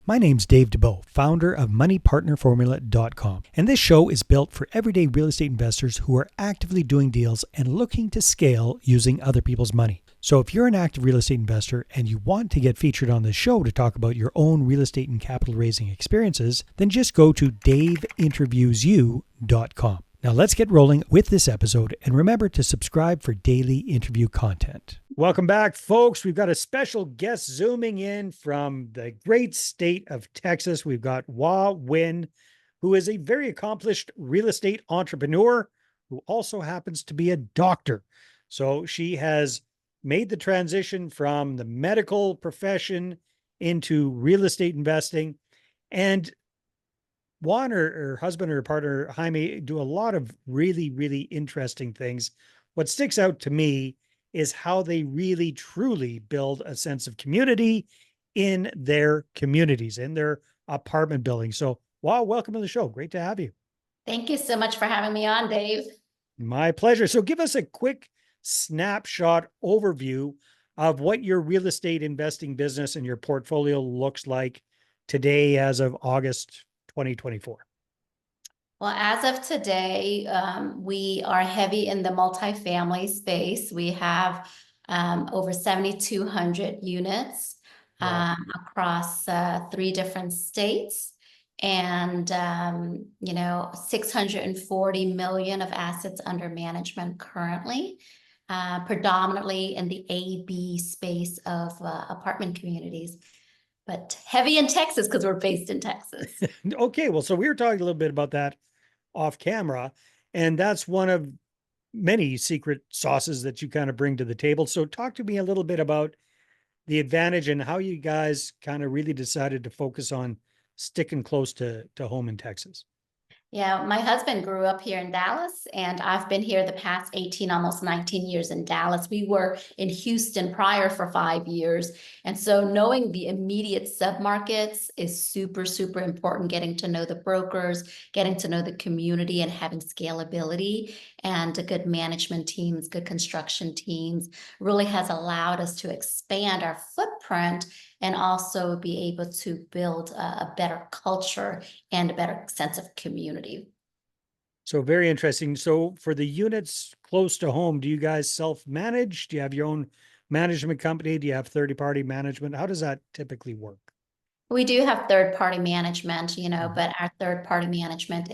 My name's Dave DeBow, founder of MoneyPartnerFormula.com, and this show is built for everyday real estate investors who are actively doing deals and looking to scale using other people's money. So if you're an active real estate investor and you want to get featured on this show to talk about your own real estate and capital raising experiences, then just go to daveinterviewsyou.com. Now let's get rolling with this episode, and remember to subscribe for daily interview content. Welcome back, folks. We've got a special guest zooming in from the great state of Texas. We've got Hoa Nguyen, who is a very accomplished real estate entrepreneur who also happens to be a doctor. So she has made the transition from the medical profession into real estate investing. And Juan, her husband or partner, Jaime, do a lot of really, really interesting things. What sticks out to me is how they really, truly build a sense of community in their communities, in their apartment buildings. So, wow, welcome to the show. Great to have you. Thank you so much for having me on, Dave. My pleasure. So give us a quick snapshot overview of what your real estate investing business and your portfolio looks like today as of August 2024. Well, as of today, we are heavy in the multifamily space. We have over 7,200 units across 3 different states, and 640 million of assets under management currently, predominantly in the A-B space of apartment communities, but heavy in Texas because we're based in Texas. Okay, well, so we were talking a little bit about that off camera, and that's one of many secret sauces that you kind of bring to the table. So talk to me a little bit about the advantage and how you guys kind of really decided to focus on sticking close to home in Texas. Yeah, my husband grew up here in Dallas, and I've been here the past 18, almost 19 years in Dallas. We were in Houston prior for 5 years. And so knowing the immediate submarkets is super, super important, getting to know the brokers, getting to know the community, and having scalability and good management teams, good construction teams really has allowed us to expand our footprint and also be able to build a better culture and a better sense of community. So very interesting. So for the units close to home, do you guys self-manage? Do you have your own management company? Do you have third-party management? How does that typically work? We do have third-party management, but our third-party management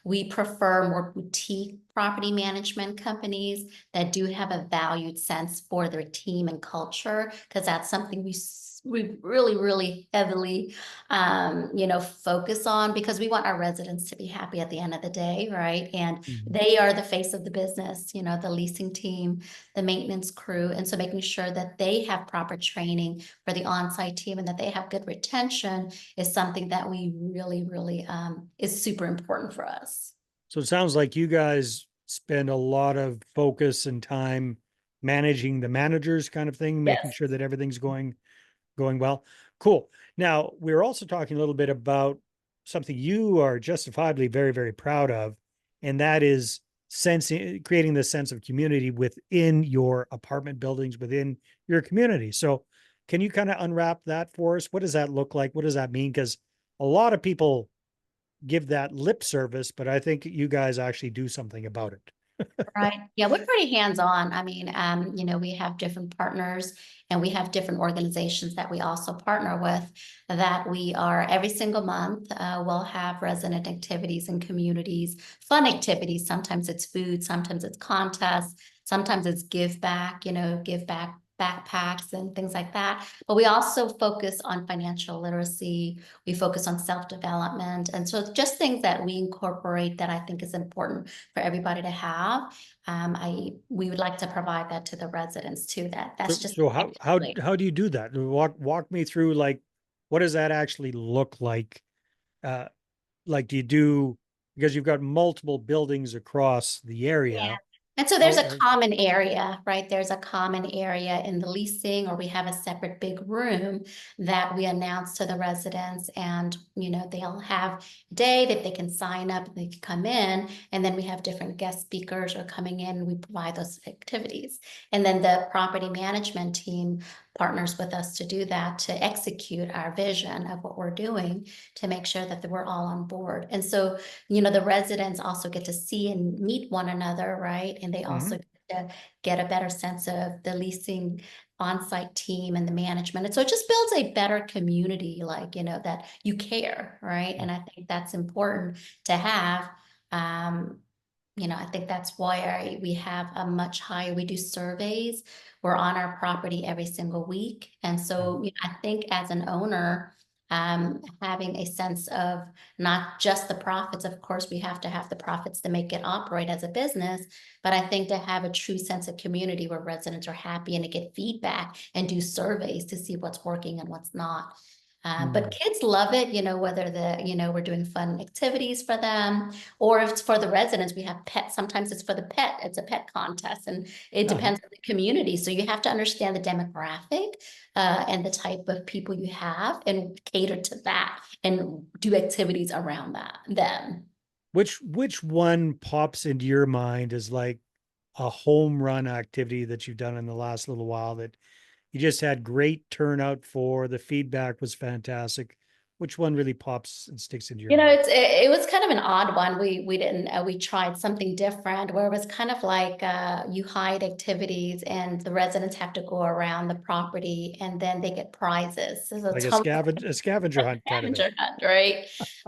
we prefer more boutique property management companies that do have a valued sense for their team and culture, because that's something we really, really heavily, focus on, because we want our residents to be happy at the end of the day, right? And they are the face of the business, the leasing team, the maintenance crew. And so making sure that they have proper training for the on-site team and that they have good retention is something that we really, really is super important for us. So it sounds like you guys spend a lot of focus and time managing the managers kind of thing, making sure that everything's going well. Cool. Now, we're also talking a little bit about something you are justifiably very, very proud of, and that is creating this sense of community within your apartment buildings, within your community. So can you kind of unwrap that for us? What does that look like? What does that mean? Because a lot of people give that lip service, but I think you guys actually do something about it. Right. Yeah, we're pretty hands-on. I mean, we have different partners and we have different organizations that we also partner with, that we are every single month, we'll have resident activities and communities, fun activities. Sometimes it's food, sometimes it's contests, sometimes it's give back, give back backpacks and things like that. But we also focus on financial literacy. We focus on self-development. And so just things that we incorporate that I think is important for everybody to have. We would like to provide that to the residents too. That's just so how do you do that? Walk me through, like, what does that actually look like? Like, do you do, because you've got multiple buildings across the area? And so there's a common area, right? There's a common area in the leasing, or we have a separate big room that we announce to the residents, and they'll have a day that they can sign up, they can come in, and then we have different guest speakers are coming in, and we provide those activities. And then the property management team partners with us to do that, to execute our vision of what we're doing, to make sure that we're all on board. And so, the residents also get to see and meet one another, right? And they also Mhm. get to get a better sense of the leasing on-site team and the management. And so it just builds a better community, like, that you care, right? And I think that's important to have. Um, I think that's why we have a much higher, we do surveys. We're on our property every single week. And Yeah. so I think as an owner, having a sense of not just the profits, of course, we have to have the profits to make it operate as a business, but I think to have a true sense of community where residents are happy and to get feedback and do surveys to see what's working and what's not. But Mm. kids love it, whether we're doing fun activities for them, or if it's for the residents, we have pets. Sometimes it's for the pet, it's a pet contest, and it Uh-huh. depends on the community. So you have to understand the demographic and the type of people you have and cater to that and do activities around that, them. Which one pops into your mind as like a home run activity that you've done in the last little while that you just had great turnout for? The feedback was fantastic. Which one really pops and sticks into your mind? It was kind of an odd one. We didn't we tried something different where it was kind of like you hide activities and the residents have to go around the property and then they get prizes. So Like it's totally a scavenger hunt kind of thing. scavenger hunt, right?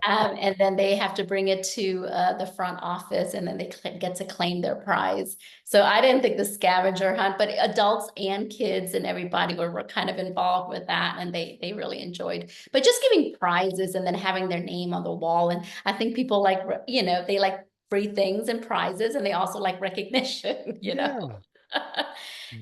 And then they have to bring it to the front office and then they get to claim their prize. So I didn't think the scavenger hunt, but adults and kids and everybody were kind of involved with that and they really enjoyed. But just giving prizes and then having their name on the wall. And I think people like, they like free things and prizes and they also like recognition. Yeah,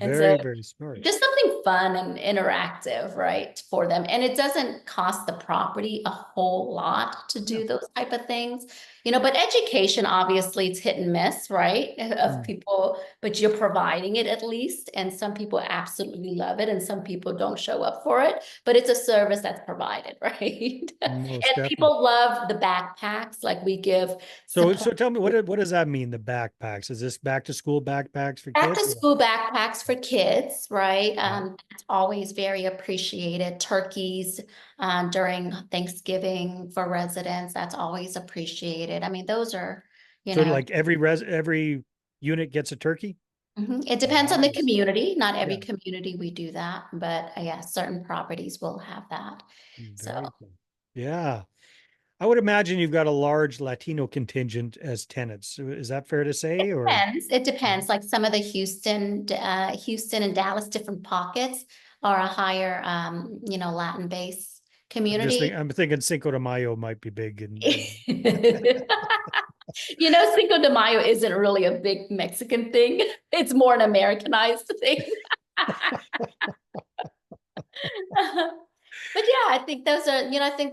And so very, very smart. just something fun and interactive, right, for them. And it doesn't cost the property a whole lot to Yeah. do those type of things, but education, obviously, it's hit and miss, right, of Mm. people, but you're providing it at least. And some people absolutely love it and some people don't show up for it, but it's a service that's provided, right? Most And definitely. people love the backpacks, like we give So support. tell me what does that mean, the backpacks? Is this back to school backpacks for Back kids to or what? school backpacks for kids, right? Yeah. That's always very appreciated. Turkeys during Thanksgiving for residents, that's always appreciated. I mean, those are, you So know, like every unit gets a turkey? it depends on the Nice. community. Not every Yeah. community we do that, but yeah, certain properties will have that. So Very cool. Yeah. I would imagine you've got a large Latino contingent as tenants. Is that fair to say? Or depends. It yeah. depends. Like some of the Houston and Dallas, different pockets are a higher, Latin base community. I'm thinking Cinco de Mayo might be big and Cinco de Mayo isn't really a big Mexican thing. It's more an Americanized thing. But yeah, I think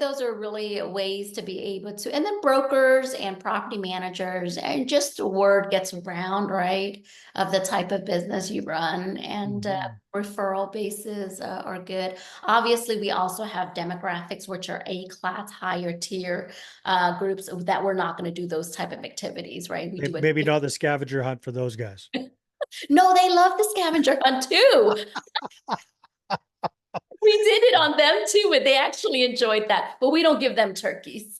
those are really ways to be able to, and then brokers and property managers, and just word gets around, right, of the type of business you run, and Mhm. referral bases are good. Obviously, we also have demographics, which are A-class, higher tier groups that we're not going to do those type of activities, right? We do it. Maybe not the scavenger hunt for those guys. No, they love the scavenger hunt too. We did it on them too, and they actually enjoyed that. But we don't give them turkeys.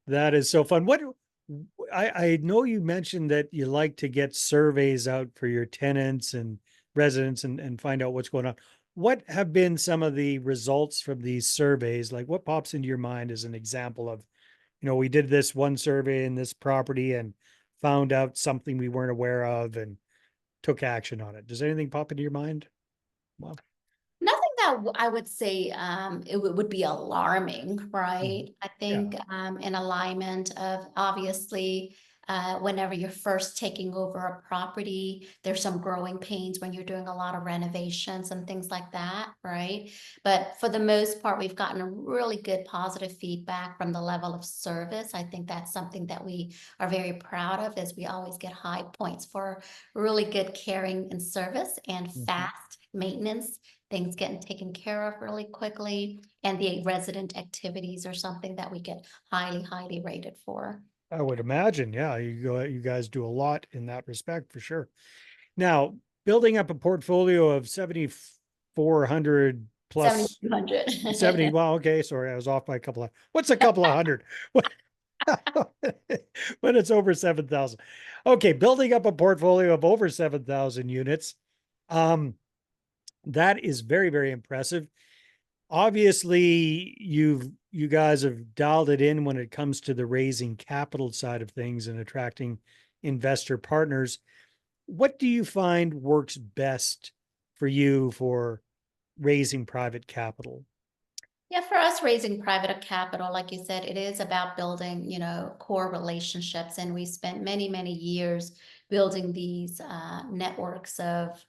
That is so fun. I know you mentioned that you like to get surveys out for your tenants and residents and find out what's going on. What have been some of the results from these surveys? Like what pops into your mind as an example of, we did this one survey in this property and found out something we weren't aware of and took action on it. Does anything pop into your mind? Well, Nothing that I would say it would be alarming, mhm. right? I Yeah. think in alignment of obviously whenever you're first taking over a property, there's some growing pains when you're doing a lot of renovations and things like that, right? But for the most part, we've gotten a really good positive feedback from the level of service. I think that's something that we are very proud of, as we always get high points for really good caring and service and Mhm. fast maintenance, things getting taken care of really quickly, and the resident activities are something that we get highly, highly rated for. I would imagine. Yeah. You guys do a lot in that respect for sure. Now, building up a portfolio of 7,400 plus 7,200. 70. Well, okay, sorry, I was off by a couple of, what's a couple of hundred? What- when it's over 7,000. Okay, building up a portfolio of over 7,000 units. Um, that is very, very impressive. Obviously, you guys have dialed it in when it comes to the raising capital side of things and attracting investor partners. What do you find works best for you for raising private capital? Yeah, for us raising private capital, like you said, it is about building, core relationships. And we spent many, many years building these networks of,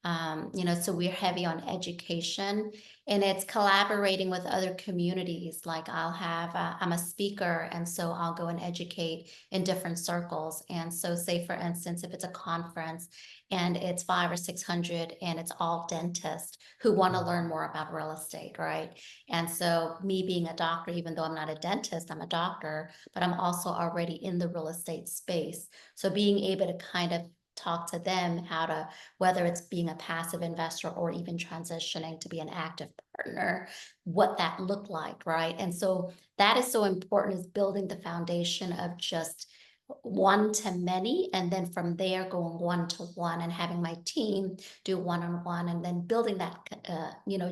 so we're heavy on education and it's collaborating with other communities. Like I'm a speaker, and so I'll go and educate in different circles. And so, say for instance, if it's a conference and it's 500 or 600 and it's all dentists who want to learn more about real estate, right? And so, me being a doctor, even though I'm not a dentist, I'm a doctor, but I'm also already in the real estate space. So, being able to kind of talk to them how to, whether it's being a passive investor or even transitioning to be an active partner, what that looked like, right? And so, that is so important is building the foundation of just one to many, and then from there going one to one and having my team do one on one, and then building that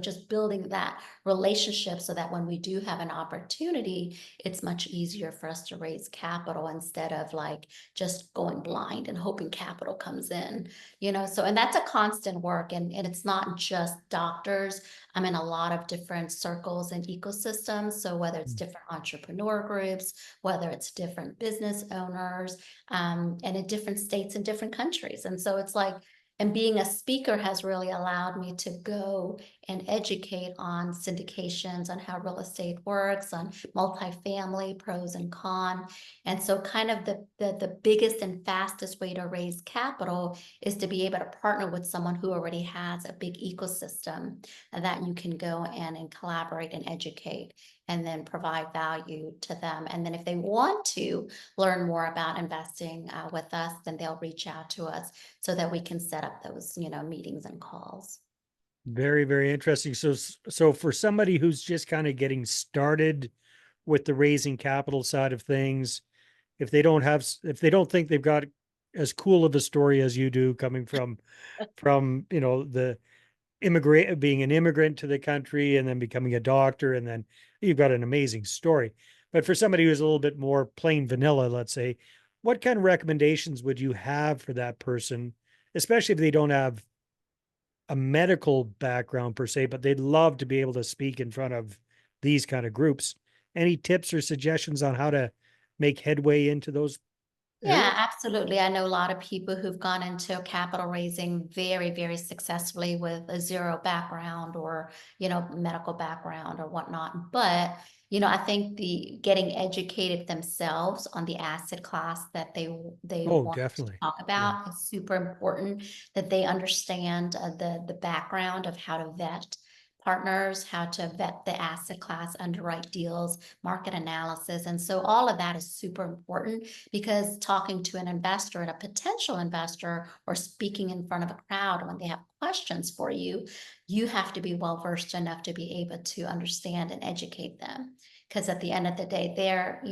just building that relationship so that when we do have an opportunity, it's much easier for us to raise capital instead of like just going blind and hoping capital comes in. So and that's a constant work, and it's not just doctors. I'm in a lot of different circles and ecosystems, so whether it's different entrepreneur groups, whether it's different business owners, and in different states and different countries. And so it's like, and being a speaker has really allowed me to go and educate on syndications, on how real estate works, on multifamily pros and cons. And so kind of the biggest and fastest way to raise capital is to be able to partner with someone who already has a big ecosystem that you can go in and collaborate and educate and then provide value to them. And then if they want to learn more about investing with us, then they'll reach out to us so that we can set up those, meetings and calls. Very, very interesting. So for somebody who's just kind of getting started with the raising capital side of things, if they don't think they've got as cool of a story as you do coming from, the immigrant being an immigrant to the country and then becoming a doctor, and then you've got an amazing story. But for somebody who's a little bit more plain vanilla, let's say, what kind of recommendations would you have for that person, especially if they don't have a medical background per se, but they'd love to be able to speak in front of these kind of groups? Any tips or suggestions on how to make headway into those Yeah, areas? absolutely. I know a lot of people who've gone into capital raising very, very successfully with a zero background or, medical background or whatnot. But, I think the getting educated themselves on the asset class that they Oh, want to definitely. talk Yeah. about is super important, that they understand the background of how to vet partners, how to vet the asset class, underwrite deals, market analysis. And so all of that is super important because talking to an investor and a potential investor or speaking in front of a crowd when they have questions for you, you have to be well versed enough to be able to understand and educate them. Because at the end of the day, they're,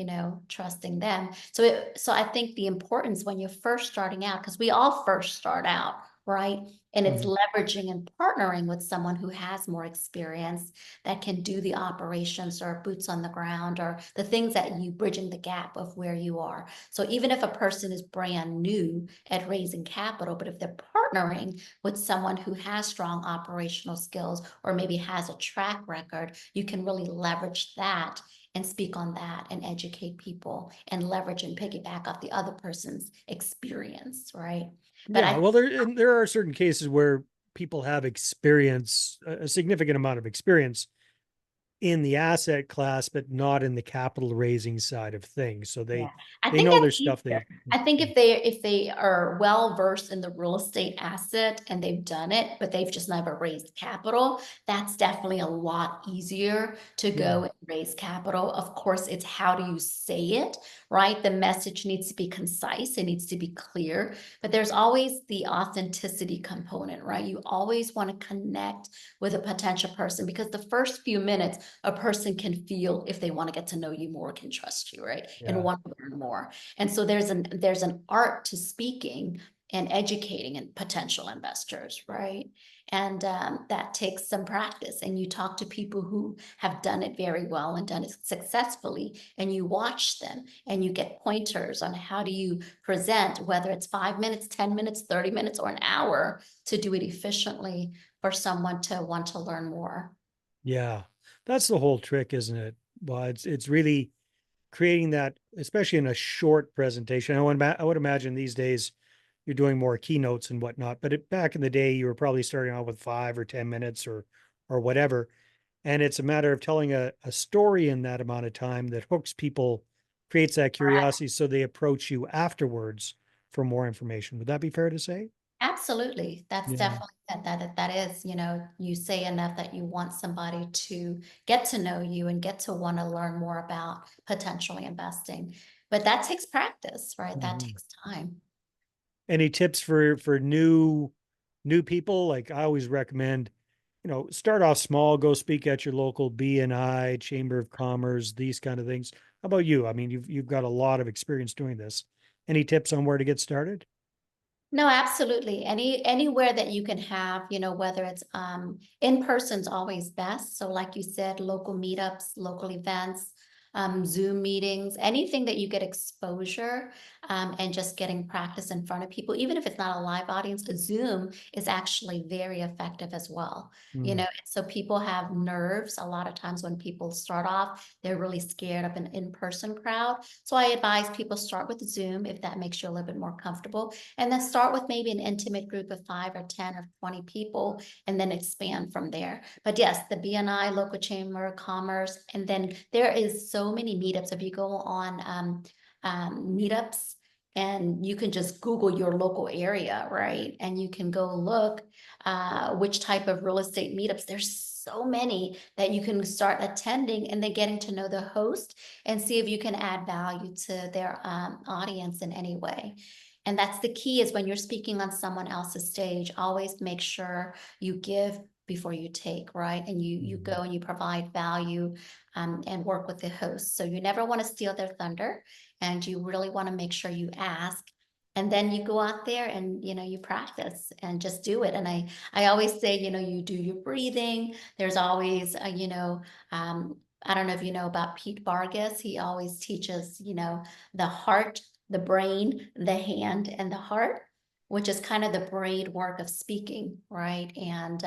trusting them. So I think the importance when you're first starting out, because we all first start out, right? And it's Mhm. leveraging and partnering with someone who has more experience that can do the operations or boots on the ground or the things that you bridging the gap of where you are. So even if a person is brand new at raising capital, but if they're partnering with someone who has strong operational skills or maybe has a track record, you can really leverage that and speak on that and educate people and leverage and piggyback off the other person's experience, right? But Yeah, I well, there are certain cases where people have experience, a significant amount of experience in the asset class, but not in the capital raising side of things. So Yeah, I they think know that's their stuff. easier. I think if they are well versed in the real estate asset and they've done it, but they've just never raised capital, that's definitely a lot easier to Yeah. go and raise capital. Of course, it's how do you say it, right? The message needs to be concise, it needs to be clear, but there's always the authenticity component, right? You always want to connect with a potential person because the first few minutes a person can feel if they want to get to know you more, can trust you, right? And Yeah. want to learn more. And so there's an art to speaking and educating and potential investors, right? And that takes some practice. And you talk to people who have done it very well and done it successfully, and you watch them and you get pointers on how do you present, whether it's 5 minutes, 10 minutes, 30 minutes, or an hour to do it efficiently for someone to want to learn more. Yeah. That's the whole trick, isn't it? Well, it's really creating that, especially in a short presentation. I would imagine these days you're doing more keynotes and whatnot, but back in the day, you were probably starting out with 5 or 10 minutes or whatever. And it's a matter of telling a story in that amount of time that hooks people, creates that curiosity so they approach you afterwards for more information. Would that be fair to say? Absolutely. That's Yeah. definitely that is, you say enough that you want somebody to get to know you and get to want to learn more about potentially investing. But that takes practice, right? That Mhm. takes time. Any tips for new people? Like I always recommend, start off small, go speak at your local BNI, Chamber of Commerce, these kind of things. How about you? I mean, you've got a lot of experience doing this. Any tips on where to get started? No, absolutely. Anywhere that you can have, whether it's in person's always best. So like you said, local meetups, local events, Zoom meetings, anything that you get exposure and just getting practice in front of people, even if it's not a live audience, a Zoom is actually very effective as well. Hmm. So people have nerves. A lot of times when people start off, they're really scared of an in-person crowd. So I advise people start with Zoom if that makes you a little bit more comfortable, and then start with maybe an intimate group of 5 or 10 or 20 people and then expand from there. But yes, the BNI, local chamber of commerce, and then there is so many meetups. If you go on meetups and you can just Google your local area, right? And you can go look which type of real estate meetups. There's so many that you can start attending and then getting to know the host and see if you can add value to their audience in any way. And that's the key is when you're speaking on someone else's stage, always make sure you give before you take, right? And you Hmm. go and you provide value and work with the host. So you never want to steal their thunder, and you really want to make sure you ask. And then you go out there and you practice and just do it. And I always say, you do your breathing. There's always I don't know if you know about Pete Vargas. He always teaches, the heart, the brain, the hand, and the heart, which is kind of the brain work of speaking, right? And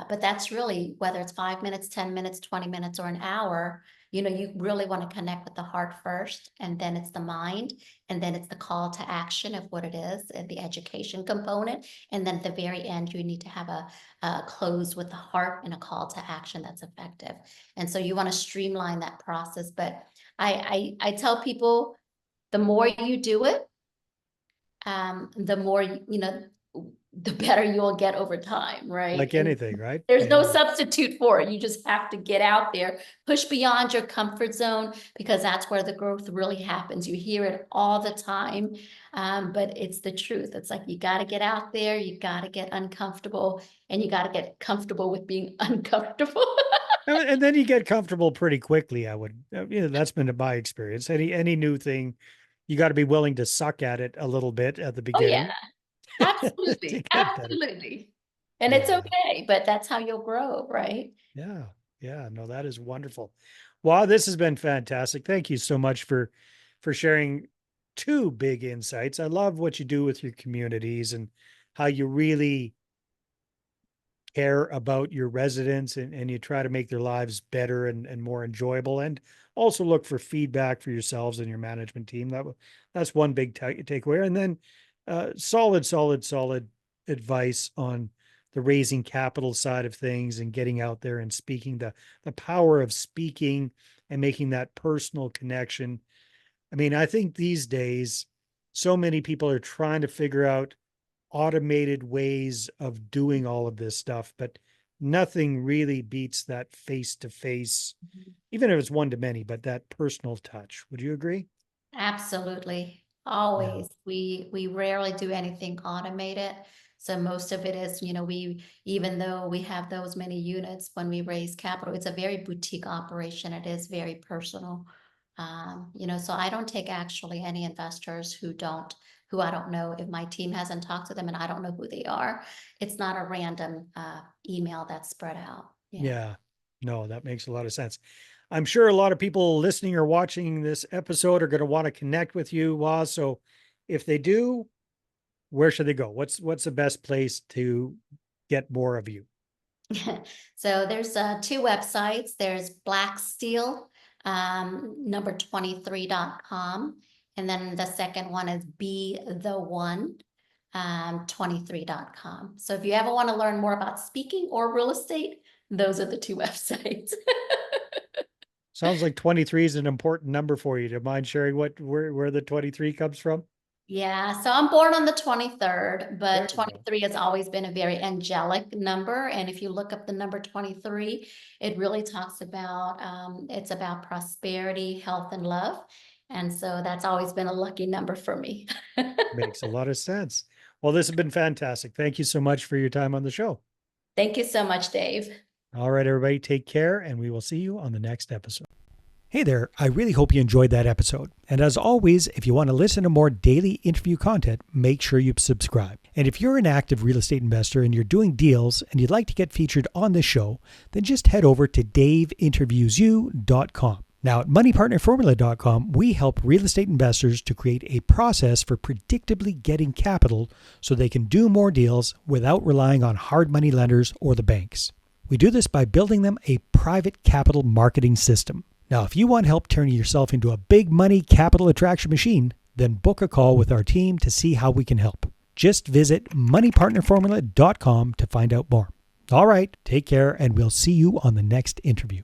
but that's really whether it's 5 minutes, 10 minutes, 20 minutes, or an hour. You really want to connect with the heart first, and then it's the mind, and then it's the call to action of what it is, and the education component, and then at the very end, you need to have a close with the heart and a call to action that's effective. And so you want to streamline that process. But I tell people the more you do it, the more the better you'll get over time, right? Like And anything, right? there's no Yeah. substitute for it. You just have to get out there, push beyond your comfort zone, because that's where the growth really happens. You hear it all the time, but it's the truth. It's like you got to get out there, you got to get uncomfortable, and you got to get comfortable with being uncomfortable. And then you get comfortable pretty quickly. That's been my experience. Any new thing, you got to be willing to suck at it a little bit at the Oh yeah, beginning to absolutely, get better. absolutely. And it's Yeah. okay, but that's how you'll grow, right? Yeah. Yeah. No, that is wonderful. Wow, this has been fantastic. Thank you so much for sharing two big insights. I love what you do with your communities and how you really care about your residents and you try to make their lives better and more enjoyable and also look for feedback for yourselves and your management team. That's one big takeaway. And then solid advice on the raising capital side of things and getting out there and speaking, the power of speaking and making that personal connection. I mean, I think these days, so many people are trying to figure out automated ways of doing all of this stuff, but nothing really beats that face to face, even if it's one to many, but that personal touch. Would you agree? Absolutely. Yeah. Always. We rarely do anything automated. So most of it is, we, even though we have those many units when we raise capital, it's a very boutique operation. It is very personal. So I don't take actually any investors who I don't know. If my team hasn't talked to them and I don't know who they are, it's not a random email that's spread out. Yeah. Yeah. No, that makes a lot of sense. I'm sure a lot of people listening or watching this episode are going to want to connect with you, Waz. So if they do, where should they go? What's the best place to get more of you? So there's two websites. There's Blacksteel, number 23.com. And then the second one is Be the One, 23.com. So if you ever want to learn more about speaking or real estate, those are the two websites. Sounds like 23 is an important number for you. Do you mind sharing where the 23 comes from? Yeah, so I'm born on the 23rd, There but we go. 23 has always been a very angelic number. And if you look up the number 23, it really talks about it's about prosperity, health, and love. And so that's always been a lucky number for me. Makes a lot of sense. Well, this has been fantastic. Thank you so much for your time on the show. Thank you so much, Dave. All right, everybody, take care, and we will see you on the next episode. Hey there, I really hope you enjoyed that episode. And as always, if you want to listen to more daily interview content, make sure you subscribe. And if you're an active real estate investor and you're doing deals and you'd like to get featured on this show, then just head over to daveinterviewyou.com. Now at moneypartnerformula.com, we help real estate investors to create a process for predictably getting capital so they can do more deals without relying on hard money lenders or the banks. We do this by building them a private capital marketing system. Now, if you want help turning yourself into a big money capital attraction machine, then book a call with our team to see how we can help. Just visit moneypartnerformula.com to find out more. All right, take care, and we'll see you on the next interview.